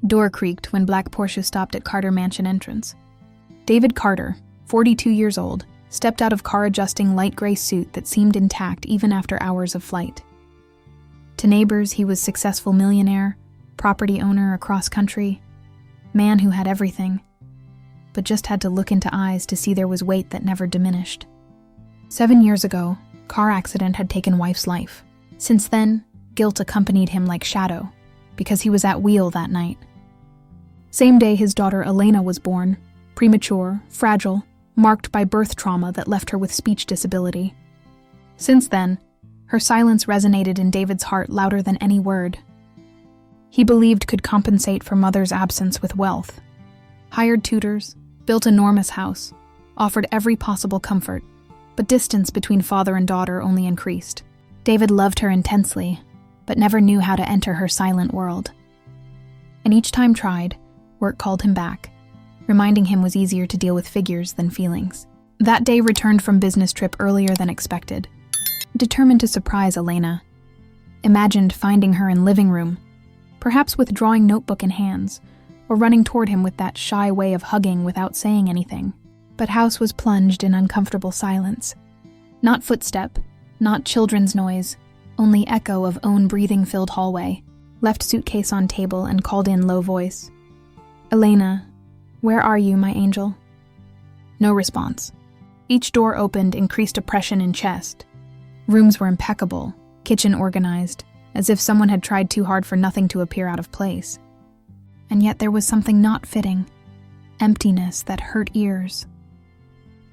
Door creaked when black Porsche stopped at Carter Mansion entrance. David Carter, 42 years old, stepped out of car-adjusting light gray suit that seemed intact even after hours of flight. To neighbors, he was successful millionaire, property owner across country, man who had everything, but just had to look into eyes to see there was weight that never diminished. 7 years ago, car accident had taken wife's life. Since then, guilt accompanied him like shadow, because he was at wheel that night. Same day his daughter Elena was born, premature, fragile, marked by birth trauma that left her with speech disability. Since then, her silence resonated in David's heart louder than any word. He believed could compensate for mother's absence with wealth. Hired tutors, built an enormous house, offered every possible comfort, but distance between father and daughter only increased. David loved her intensely, but never knew how to enter her silent world. And each time tried, work called him back, reminding him was easier to deal with figures than feelings. That day returned from business trip earlier than expected. Determined to surprise Elena, imagined finding her in living room, perhaps with drawing notebook in hands, or running toward him with that shy way of hugging without saying anything. But house was plunged in uncomfortable silence. Not footstep, not children's noise, only echo of own breathing-filled hallway. Left suitcase on table and called in low voice. "Elena, where are you, my angel?" No response. Each door opened, increased oppression in chest. Rooms were impeccable, kitchen organized, as if someone had tried too hard for nothing to appear out of place. And yet there was something not fitting. Emptiness that hurt ears.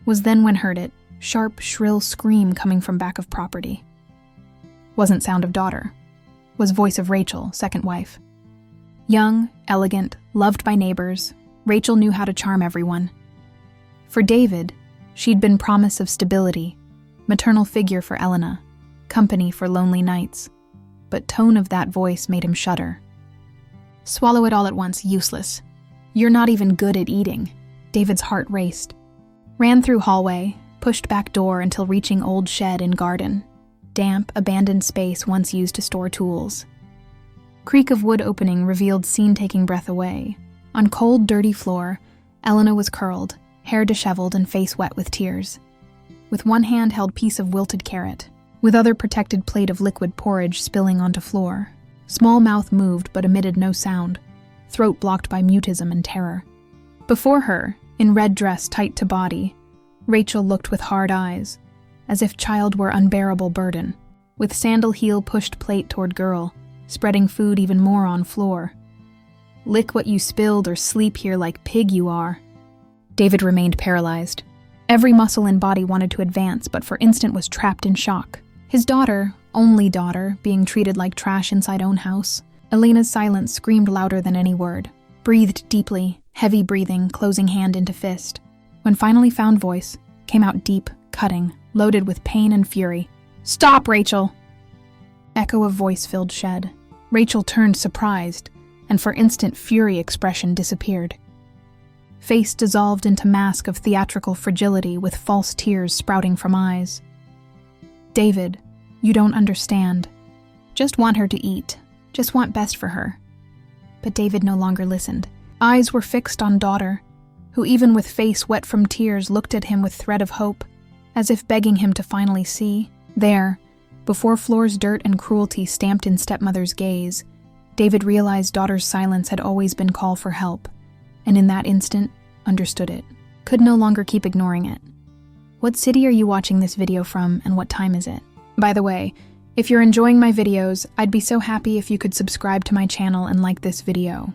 Was then when heard it, sharp, shrill scream coming from back of property. Wasn't sound of daughter. Was voice of Rachel, second wife. Young, elegant, loved by neighbors, Rachel knew how to charm everyone. For David, she'd been promise of stability, maternal figure for Elena, company for lonely nights. But tone of that voice made him shudder. Swallow it all at once, useless. You're not even good at eating. David's heart raced. Ran through hallway, pushed back door until reaching old shed in garden. Damp, abandoned space once used to store tools. Creak of wood opening revealed scene taking breath away. On cold, dirty floor, Elena was curled, hair disheveled and face wet with tears. With one hand held piece of wilted carrot, with other protected plate of liquid porridge spilling onto floor. Small mouth moved but emitted no sound, throat blocked by mutism and terror. Before her, in red dress tight to body, Rachel looked with hard eyes, as if child were unbearable burden, with sandal heel pushed plate toward girl, spreading food even more on floor. "Lick what you spilled or sleep here like pig you are." David remained paralyzed. Every muscle in body wanted to advance, but for instant was trapped in shock. His daughter, only daughter, being treated like trash inside own house. Elena's silence screamed louder than any word. Breathed deeply, heavy breathing, closing hand into fist. When finally found voice, came out deep, cutting, loaded with pain and fury. "Stop, Rachel!" Echo of voice filled shed. Rachel turned surprised, and for instant fury expression disappeared. Face dissolved into mask of theatrical fragility with false tears sprouting from eyes. "David, you don't understand. Just want her to eat. Just want best for her." But David no longer listened. Eyes were fixed on daughter, who even with face wet from tears looked at him with thread of hope, as if begging him to finally see. There, before floor's dirt and cruelty stamped in stepmother's gaze, David realized daughter's silence had always been call for help, and in that instant, understood it. Could no longer keep ignoring it. What city are you watching this video from, and what time is it? By the way, if you're enjoying my videos, I'd be so happy if you could subscribe to my channel and like this video.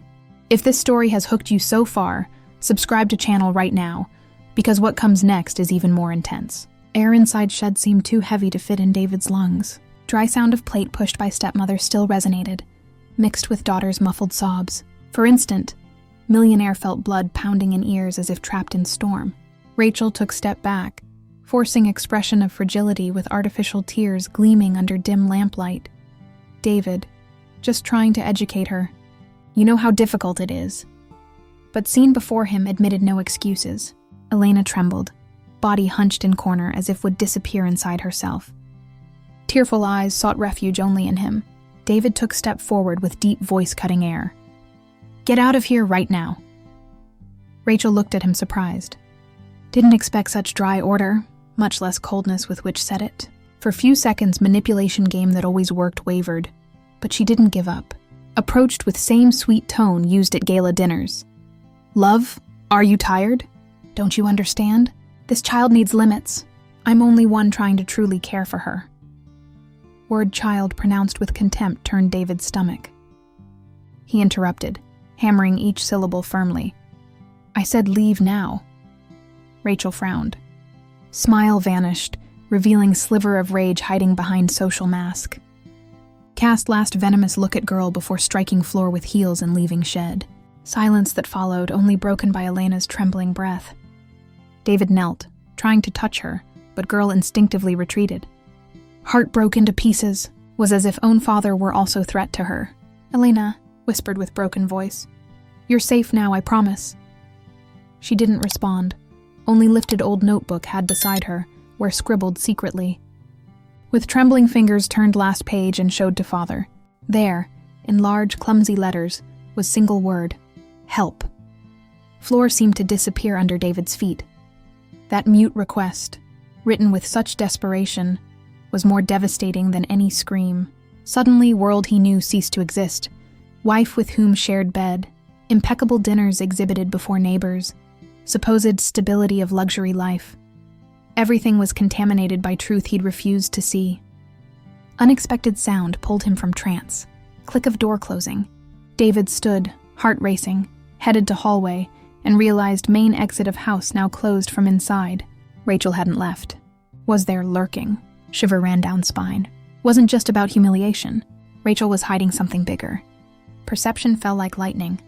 If this story has hooked you so far, subscribe to channel right now, because what comes next is even more intense. Air inside shed seemed too heavy to fit in David's lungs. Dry sound of plate pushed by stepmother still resonated, mixed with daughter's muffled sobs. For instant, Millionaire felt blood pounding in ears as if trapped in storm. Rachel took step back, forcing expression of fragility with artificial tears gleaming under dim lamplight. David, just trying to educate her. You know how difficult it is. But scene before him admitted no excuses. Elena trembled, body hunched in corner as if would disappear inside herself. Tearful eyes sought refuge only in him. David took step forward with deep voice cutting air. Get out of here right now." Rachel looked at him surprised. Didn't expect such dry order, much less coldness with which said it. For a few seconds, manipulation game that always worked wavered, but she didn't give up. Approached with same sweet tone used at gala dinners. "Love, are you tired? Don't you understand? This child needs limits. I'm only one trying to truly care for her." Word child pronounced with contempt turned David's stomach. He interrupted, hammering each syllable firmly. "I said leave now." Rachel frowned. Smile vanished, revealing sliver of rage hiding behind social mask. Cast last venomous look at girl before striking floor with heels and leaving shed. Silence that followed, only broken by Elena's trembling breath. David knelt, trying to touch her, but girl instinctively retreated. Heart broke into pieces, was as if own father were also threat to her. "Elena," whispered with broken voice. "You're safe now, I promise." She didn't respond, only lifted old notebook had beside her, where scribbled secretly. With trembling fingers turned last page and showed to father. There, in large, clumsy letters, was single word, help. Floor seemed to disappear under David's feet. That mute request, written with such desperation, was more devastating than any scream. Suddenly, world he knew ceased to exist. Wife with whom shared bed, impeccable dinners exhibited before neighbors, supposed stability of luxury life. Everything was contaminated by truth he'd refused to see. Unexpected sound pulled him from trance. Click of door closing. David stood, heart racing, headed to hallway, and realized main exit of house now closed from inside. Rachel hadn't left. Was there lurking? Shiver ran down spine. Wasn't just about humiliation. Rachel was hiding something bigger. Perception fell like lightning.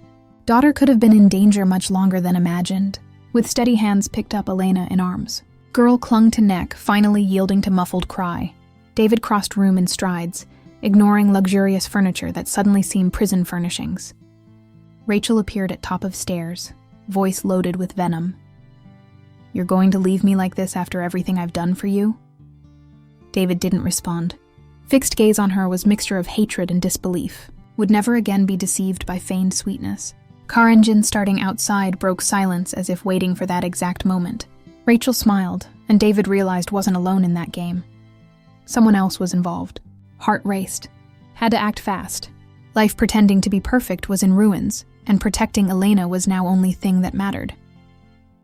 Daughter could have been in danger much longer than imagined. With steady hands picked up Elena in arms. Girl clung to neck, finally yielding to muffled cry. David crossed room in strides, ignoring luxurious furniture that suddenly seemed prison furnishings. Rachel appeared at top of stairs, voice loaded with venom. "You're going to leave me like this after everything I've done for you?" David didn't respond. Fixed gaze on her was mixture of hatred and disbelief. Would never again be deceived by feigned sweetness. Car engine starting outside broke silence as if waiting for that exact moment. Rachel smiled, and David realized wasn't alone in that game. Someone else was involved. Heart raced. Had to act fast. Life pretending to be perfect was in ruins, and protecting Elena was now only thing that mattered.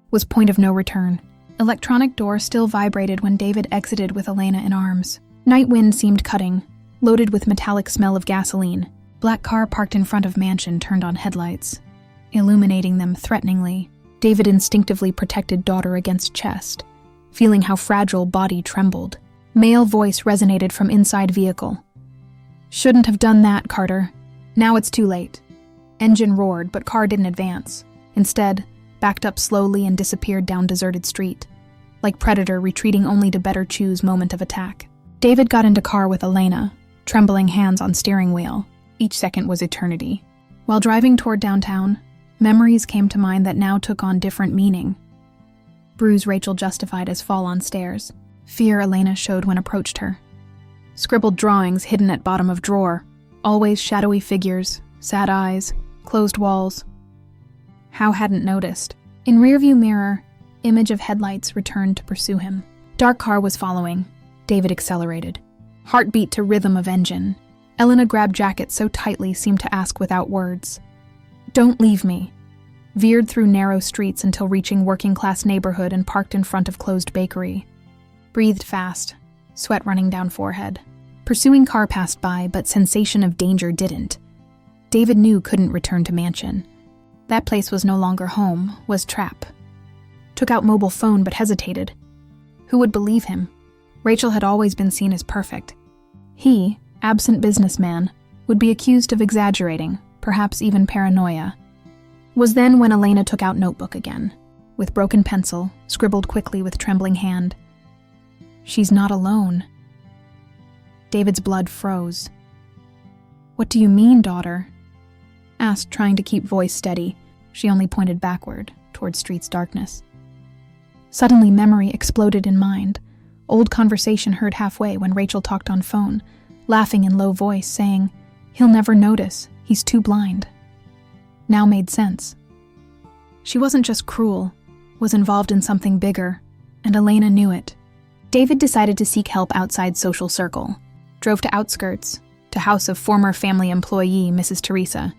Was point of no return. Electronic door still vibrated when David exited with Elena in arms. Night wind seemed cutting, loaded with metallic smell of gasoline. Black car parked in front of mansion turned on headlights, illuminating them threateningly. David instinctively protected daughter against chest, feeling how fragile body trembled. Male voice resonated from inside vehicle. "Shouldn't have done that, Carter. Now it's too late." Engine roared, but car didn't advance. Instead, backed up slowly and disappeared down deserted street, like predator retreating only to better choose moment of attack. David got into car with Elena, trembling hands on steering wheel. Each second was eternity. While driving toward downtown, memories came to mind that now took on different meaning. Bruise Rachel justified as fall on stairs. Fear Elena showed when approached her. Scribbled drawings hidden at bottom of drawer. Always shadowy figures, sad eyes, closed walls. How hadn't noticed. In rearview mirror, image of headlights returned to pursue him. Dark car was following. David accelerated. Heartbeat to rhythm of engine. Elena grabbed jacket so tightly seemed to ask without words. "Don't leave me." Veered through narrow streets until reaching working-class neighborhood and parked in front of closed bakery. Breathed fast, sweat running down forehead. Pursuing car passed by, but sensation of danger didn't. David knew couldn't return to mansion. That place was no longer home, was trap. Took out mobile phone but hesitated. Who would believe him? Rachel had always been seen as perfect. He, absent businessman, would be accused of exaggerating, perhaps even paranoia. Was then when Elena took out notebook again. With broken pencil, scribbled quickly with trembling hand. "She's not alone." David's blood froze. "What do you mean, daughter?" Asked, trying to keep voice steady. She only pointed backward, toward street's darkness. Suddenly memory exploded in mind. Old conversation heard halfway when Rachel talked on phone, laughing in low voice, saying, "He'll never notice, he's too blind." now made sense. She wasn't just cruel, was involved in something bigger, and Elena knew it. David decided to seek help outside social circle, drove to outskirts, to house of former family employee Mrs. Teresa,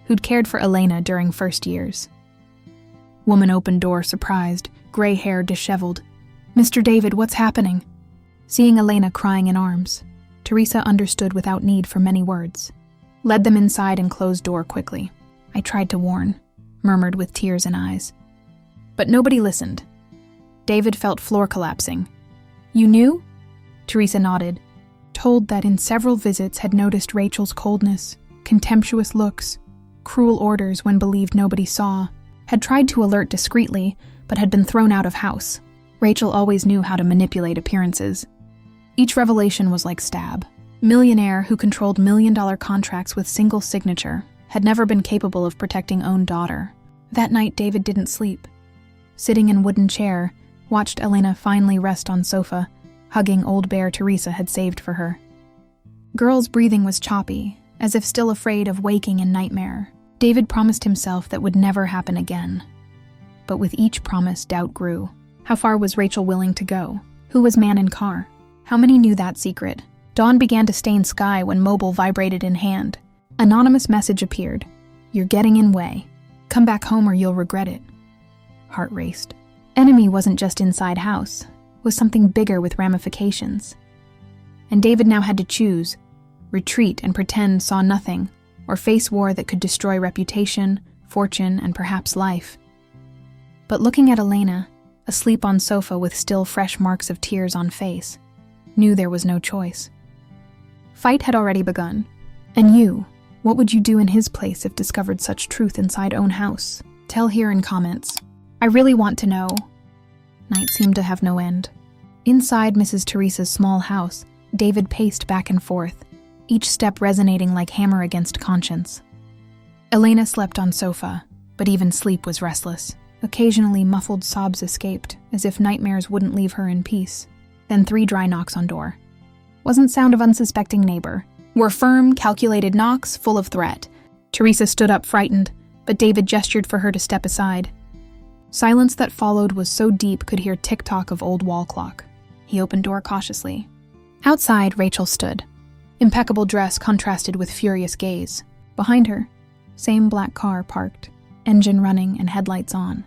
who'd cared for Elena during first years. Woman opened door surprised, gray hair disheveled. "Mr. David, what's happening?" Seeing Elena crying in arms, Teresa understood without need for many words. Led them inside and closed door quickly. "I tried to warn," murmured with tears in eyes. But nobody listened. David felt floor collapsing. "You knew?" Teresa nodded, told that in several visits had noticed Rachel's coldness, contemptuous looks, cruel orders when believed nobody saw, had tried to alert discreetly, but had been thrown out of house. Rachel always knew how to manipulate appearances. Each revelation was like stab. Millionaire, who controlled million-dollar contracts with single signature, had never been capable of protecting own daughter. That night, David didn't sleep. Sitting in wooden chair, watched Elena finally rest on sofa, hugging old bear Teresa had saved for her. Girl's breathing was choppy, as if still afraid of waking in nightmare. David promised himself that would never happen again. But with each promise, doubt grew. How far was Rachel willing to go? Who was man in car? How many knew that secret? Dawn began to stain sky when mobile vibrated in hand. Anonymous message appeared. "You're getting in way. Come back home or you'll regret it." Heart raced. Enemy wasn't just inside house, was something bigger with ramifications. And David now had to choose, retreat and pretend saw nothing, or face war that could destroy reputation, fortune, and perhaps life. But looking at Elena, asleep on sofa with still fresh marks of tears on face, knew there was no choice. Fight had already begun. And you, what would you do in his place if discovered such truth inside own house? Tell here in comments. I really want to know. Night seemed to have no end. Inside Mrs. Teresa's small house, David paced back and forth, each step resonating like hammer against conscience. Elena slept on sofa, but even sleep was restless. Occasionally muffled sobs escaped, as if nightmares wouldn't leave her in peace. Then 3 dry knocks on door. Wasn't sound of unsuspecting neighbor. Were firm, calculated knocks, full of threat. Teresa stood up frightened, but David gestured for her to step aside. Silence that followed was so deep could hear tick-tock of old wall clock. He opened door cautiously. Outside, Rachel stood. Impeccable dress contrasted with furious gaze. Behind her, same black car parked, engine running and headlights on,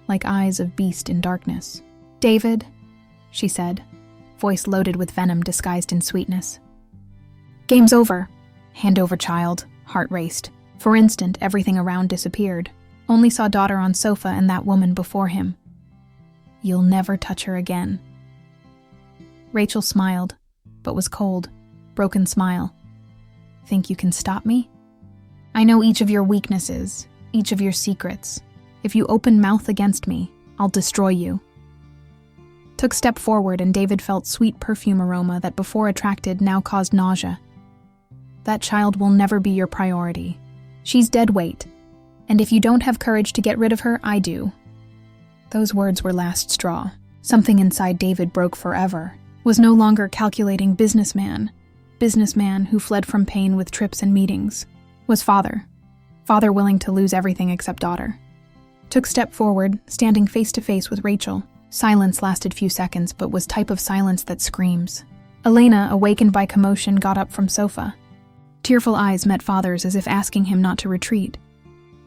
like eyes of beast in darkness. "David," she said, voice loaded with venom disguised in sweetness. "Game's over." "Hand over, child," heart raced. For an instant, everything around disappeared. Only saw daughter on sofa and that woman before him. "You'll never touch her again." Rachel smiled, but was cold, broken smile. "Think you can stop me? I know each of your weaknesses, each of your secrets. If you open mouth against me, I'll destroy you." Took step forward and David felt sweet perfume aroma that before attracted now caused nausea. "That child will never be your priority. She's dead weight. And if you don't have courage to get rid of her, I do." Those words were last straw. Something inside David broke forever. Was no longer calculating businessman who fled from pain with trips and meetings. Was father willing to lose everything except daughter. Took step forward, standing face to face with Rachel. Silence lasted few seconds, but was type of silence that screams. Elena, awakened by commotion, got up from sofa. Tearful eyes met father's as if asking him not to retreat.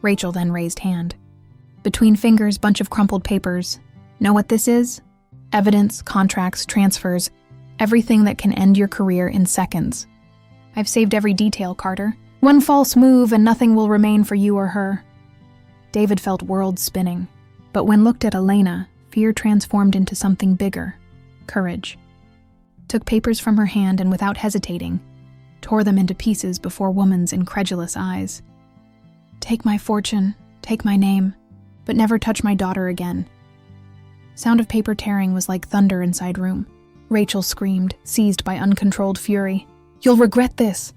Rachel then raised hand. Between fingers, bunch of crumpled papers. Know what this is? Evidence, contracts, transfers, everything that can end your career in seconds. I've saved every detail, Carter. One false move and nothing will remain for you or her. David felt worlds spinning, but when looked at Elena, fear transformed into something bigger, courage. Took papers from her hand and without hesitating, tore them into pieces before woman's incredulous eyes. "Take my fortune, take my name, but never touch my daughter again." Sound of paper tearing was like thunder inside room. Rachel screamed, seized by uncontrolled fury. "You'll regret this!"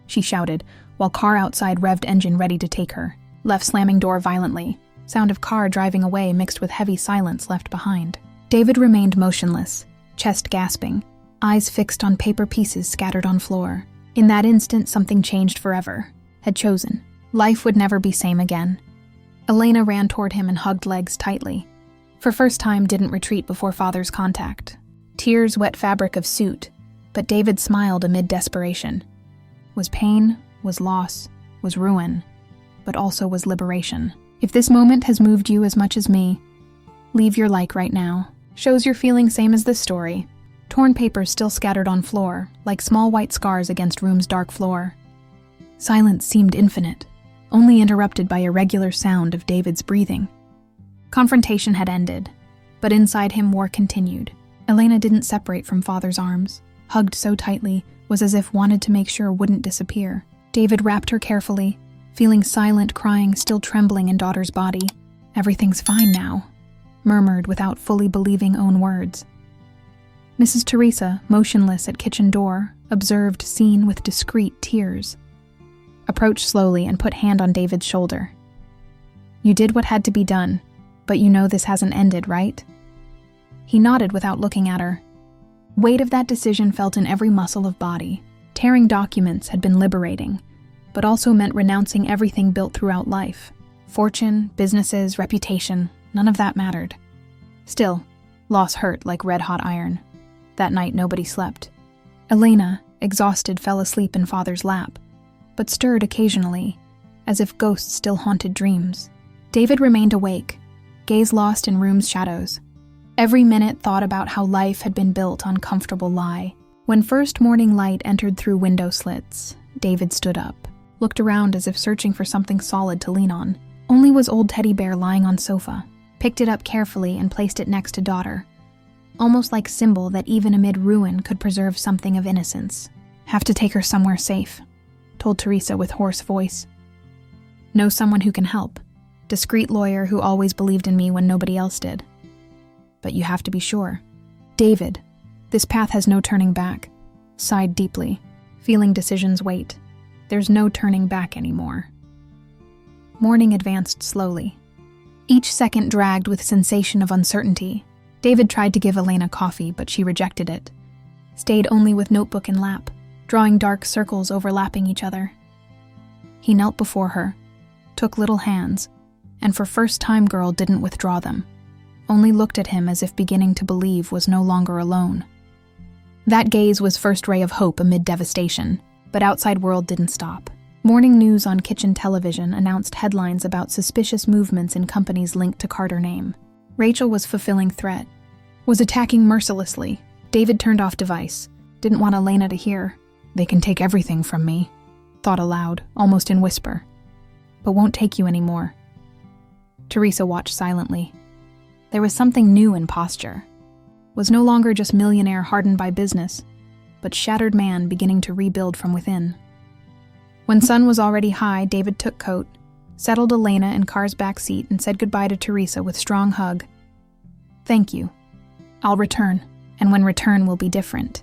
she shouted, while car outside revved engine ready to take her. Left slamming door violently. Sound of car driving away mixed with heavy silence left behind. David remained motionless, chest gasping, eyes fixed on paper pieces scattered on floor. In that instant, something changed forever. Had chosen. Life would never be same again. Elena ran toward him and hugged legs tightly. For first time didn't retreat before father's contact. Tears wet fabric of suit, but David smiled amid desperation. Was pain, was loss, was ruin, but also was liberation. If this moment has moved you as much as me, leave your like right now. Shows you're feeling same as this story. Torn papers still scattered on floor, like small white scars against room's dark floor. Silence seemed infinite, only interrupted by irregular sound of David's breathing. Confrontation had ended, but inside him war continued. Elena didn't separate from father's arms. Hugged so tightly, was as if wanted to make sure wouldn't disappear. David wrapped her carefully, feeling silent crying still trembling in daughter's body. "Everything's fine now," murmured without fully believing own words. Mrs. Teresa, motionless at kitchen door, observed scene with discreet tears. Approached slowly and put hand on David's shoulder. "You did what had to be done, but you know this hasn't ended, right?" He nodded without looking at her. Weight of that decision felt in every muscle of body. Tearing documents had been liberating, but also meant renouncing everything built throughout life. Fortune, businesses, reputation, none of that mattered. Still, loss hurt like red-hot iron. That night nobody slept. Elena, exhausted, fell asleep in father's lap, but stirred occasionally, as if ghosts still haunted dreams. David remained awake, gaze lost in room's shadows. Every minute thought about how life had been built on comfortable lie. When first morning light entered through window slits, David stood up, looked around as if searching for something solid to lean on. Only was old teddy bear lying on sofa, picked it up carefully and placed it next to daughter, almost like symbol that even amid ruin could preserve something of innocence. "Have to take her somewhere safe," told Teresa with hoarse voice. "Know someone who can help. Discreet lawyer who always believed in me when nobody else did. But you have to be sure." David, this path has no turning back, sighed deeply, feeling decisions weight. There's no turning back anymore. Morning advanced slowly. Each second dragged with sensation of uncertainty. David tried to give Elena coffee, but she rejected it. Stayed only with notebook in lap, drawing dark circles overlapping each other. He knelt before her, took little hands, and for first time girl didn't withdraw them. Only looked at him as if beginning to believe was no longer alone. That gaze was first ray of hope amid devastation, but outside world didn't stop. Morning news on kitchen television announced headlines about suspicious movements in companies linked to Carter name. Rachel was fulfilling threat, was attacking mercilessly. David turned off device, didn't want Elena to hear. "They can take everything from me," thought aloud, almost in whisper. "But won't take you anymore." Teresa watched silently. There was something new in posture. Was no longer just millionaire hardened by business, but shattered man beginning to rebuild from within. When sun was already high, David took coat, settled Elena in car's back seat, and said goodbye to Teresa with strong hug. "Thank you. I'll return, and when return will be different."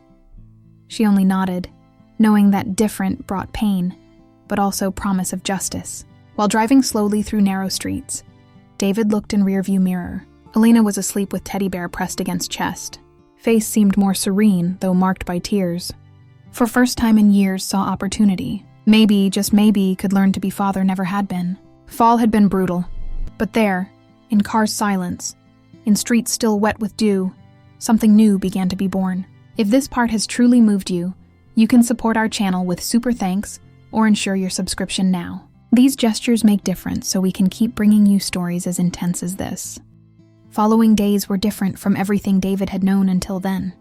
She only nodded, knowing that different brought pain, but also promise of justice. While driving slowly through narrow streets, David looked in rearview mirror. Elena was asleep with teddy bear pressed against chest. Face seemed more serene, though marked by tears. For first time in years saw opportunity. Maybe, just maybe, could learn to be father never had been. Fall had been brutal. But there, in car's silence, in streets still wet with dew, something new began to be born. If this part has truly moved you, you can support our channel with super thanks or ensure your subscription now. These gestures make difference so we can keep bringing you stories as intense as this. Following days were different from everything David had known until then.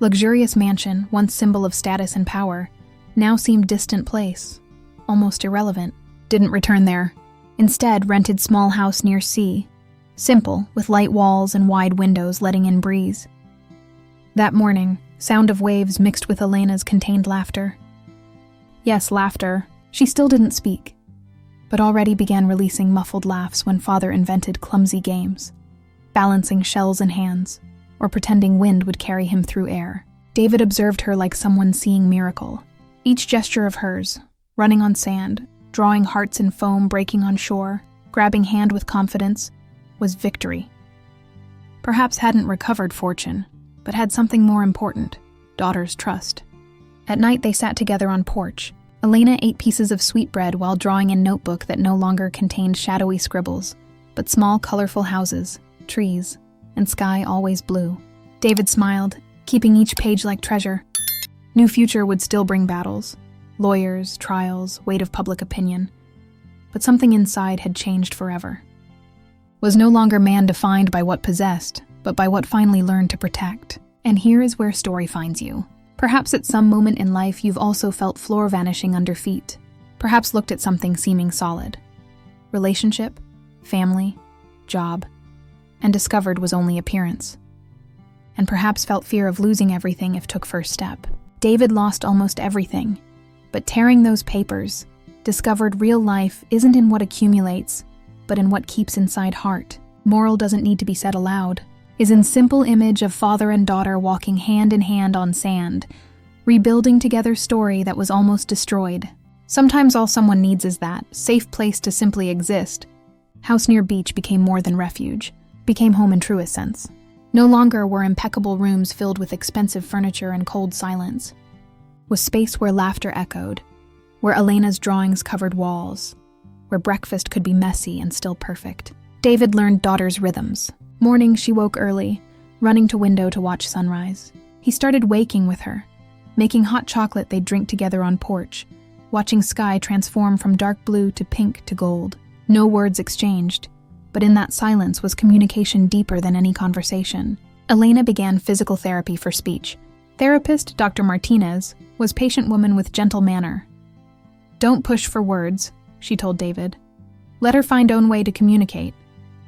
Luxurious mansion, once symbol of status and power, now seemed distant place, almost irrelevant. Didn't return there. Instead, rented small house near sea. Simple, with light walls and wide windows letting in breeze. That morning, sound of waves mixed with Elena's contained laughter. Yes, laughter. She still didn't speak, but already began releasing muffled laughs when father invented clumsy games, balancing shells in hands, or pretending wind would carry him through air. David observed her like someone seeing miracle. Each gesture of hers, running on sand, drawing hearts in foam breaking on shore, grabbing hand with confidence, was victory. Perhaps hadn't recovered fortune, but had something more important, daughter's trust. At night they sat together on porch, Elena ate pieces of sweetbread while drawing a notebook that no longer contained shadowy scribbles, but small, colorful houses, trees, and sky always blue. David smiled, keeping each page like treasure. New Future would still bring battles, lawyers, trials, weight of public opinion. But something inside had changed forever. Was no longer man defined by what possessed, but by what finally learned to protect. And here is where story finds you. Perhaps at some moment in life you've also felt floor vanishing under feet. Perhaps looked at something seeming solid. Relationship, family, job, and discovered was only appearance. And perhaps felt fear of losing everything if took first step. David lost almost everything, but tearing those papers, discovered real life isn't in what accumulates, but in what keeps inside heart. Moral doesn't need to be said aloud. Is in simple image of father and daughter walking hand in hand on sand, rebuilding together story that was almost destroyed. Sometimes all someone needs is that safe place to simply exist. House near beach became more than refuge, became home in truest sense. No longer were impeccable rooms filled with expensive furniture and cold silence. Was space where laughter echoed, where Elena's drawings covered walls, where breakfast could be messy and still perfect. David learned daughter's rhythms. Morning she woke early, running to window to watch sunrise. He started waking with her, making hot chocolate they'd drink together on porch, watching sky transform from dark blue to pink to gold. No words exchanged, but in that silence was communication deeper than any conversation. Elena began physical therapy for speech. Therapist Dr. Martinez was patient woman with gentle manner. "Don't push for words," she told David. "Let her find own way to communicate.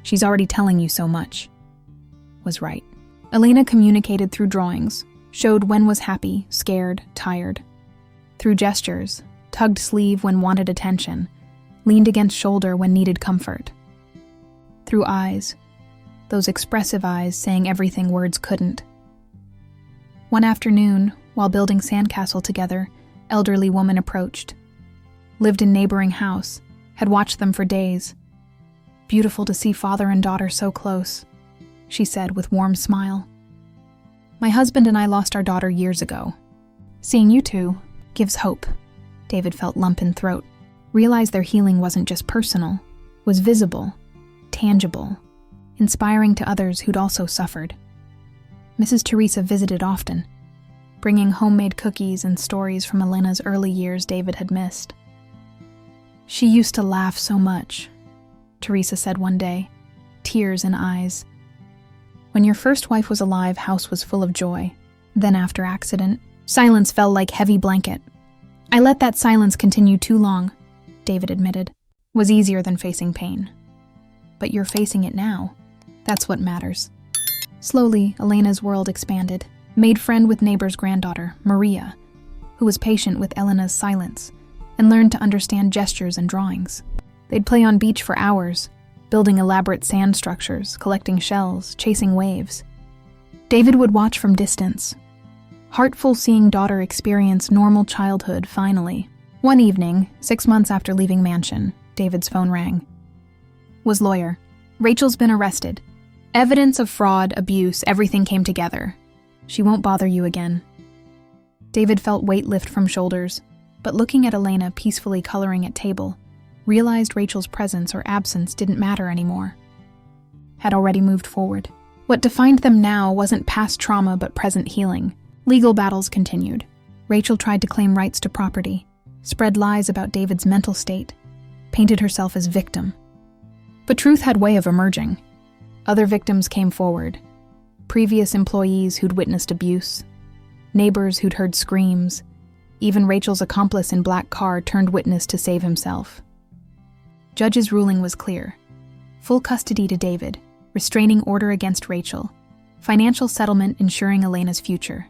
She's already telling you so much." Was right. Elena communicated through drawings, showed when was happy, scared, tired. Through gestures, tugged sleeve when wanted attention, leaned against shoulder when needed comfort. Through eyes, those expressive eyes saying everything words couldn't. One afternoon, while building sandcastle together, elderly woman approached. Lived in neighboring house, had watched them for days. "Beautiful to see father and daughter so close," she said with warm smile. "My husband and I lost our daughter years ago. Seeing you two gives hope." David felt lump in throat. Realized their healing wasn't just personal, was visible, tangible, inspiring to others who'd also suffered. Mrs. Teresa visited often, bringing homemade cookies and stories from Elena's early years David had missed. "She used to laugh so much," Teresa said one day, tears in eyes. "When your first wife was alive, house was full of joy. Then after accident, silence fell like heavy blanket. I let that silence continue too long," David admitted. "Was easier than facing pain. But you're facing it now. That's what matters." Slowly, Elena's world expanded, made friend with neighbor's granddaughter, Maria, who was patient with Elena's silence, and learned to understand gestures and drawings. They'd play on beach for hours, building elaborate sand structures, collecting shells, chasing waves. David would watch from distance, heartful seeing daughter experience normal childhood finally. One evening, 6 months after leaving mansion, David's phone rang. Was lawyer. "Rachel's been arrested. Evidence of fraud, abuse, everything came together. She won't bother you again." David felt weight lift from shoulders, but looking at Elena peacefully coloring at table, realized Rachel's presence or absence didn't matter anymore. Had already moved forward. What defined them now wasn't past trauma but present healing. Legal battles continued. Rachel tried to claim rights to property, spread lies about David's mental state, painted herself as victim. But truth had way of emerging. Other victims came forward. Previous employees who'd witnessed abuse, neighbors who'd heard screams, even Rachel's accomplice in black car turned witness to save himself. Judge's ruling was clear. Full custody to David, restraining order against Rachel, financial settlement ensuring Elena's future.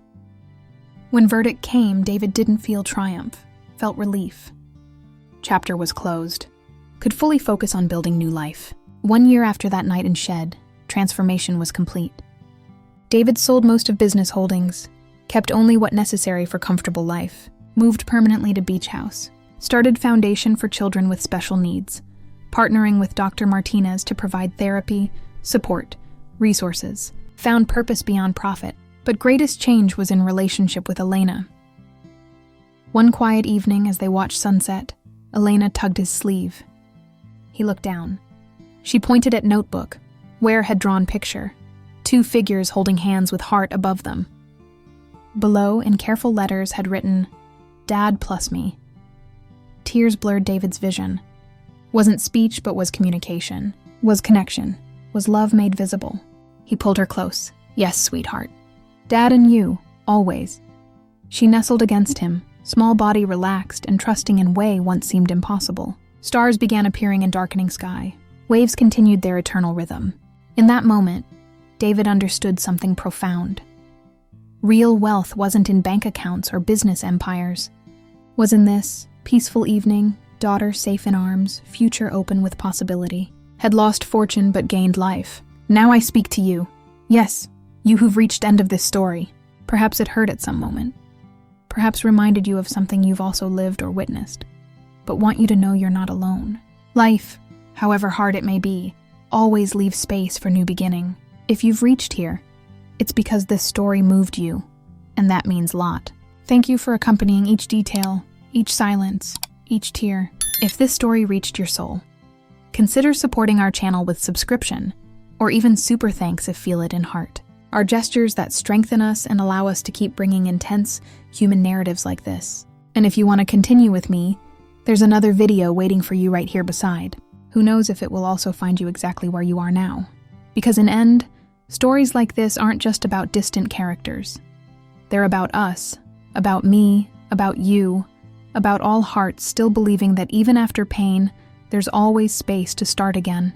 When verdict came, David didn't feel triumph, felt relief. Chapter was closed. Could fully focus on building new life. 1 year after that night in Shed, transformation was complete. David sold most of business holdings, kept only what necessary for comfortable life, moved permanently to Beach House, started foundation for children with special needs, partnering with Dr. Martinez to provide therapy, support, resources, found purpose beyond profit. But greatest change was in relationship with Elena. One quiet evening, as they watched sunset, Elena tugged his sleeve. He looked down. She pointed at notebook. Ware had drawn picture. 2 figures holding hands with heart above them. Below, in careful letters, had written, "Dad plus me." Tears blurred David's vision. Wasn't speech, but was communication. Was connection. Was love made visible. He pulled her close. "Yes, sweetheart. Dad and you, always." She nestled against him, small body relaxed and trusting in way once seemed impossible. Stars began appearing in darkening sky. Waves continued their eternal rhythm. In that moment, David understood something profound. Real wealth wasn't in bank accounts or business empires. Was in this peaceful evening, daughter safe in arms, future open with possibility. Had lost fortune but gained life. Now I speak to you. Yes, you who've reached end of this story. Perhaps it hurt at some moment. Perhaps reminded you of something you've also lived or witnessed. But want you to know you're not alone. Life, however hard it may be, always leaves space for new beginning. If you've reached here, it's because this story moved you, and that means a lot. Thank you for accompanying each detail, each silence, each tear. If this story reached your soul, consider supporting our channel with subscription, or even super thanks if feel it in heart. Are gestures that strengthen us and allow us to keep bringing intense human narratives like this. And if you want to continue with me, there's another video waiting for you right here beside. Who knows if it will also find you exactly where you are now. Because in end, stories like this aren't just about distant characters. They're about us, about me, about you, about all hearts still believing that even after pain, there's always space to start again.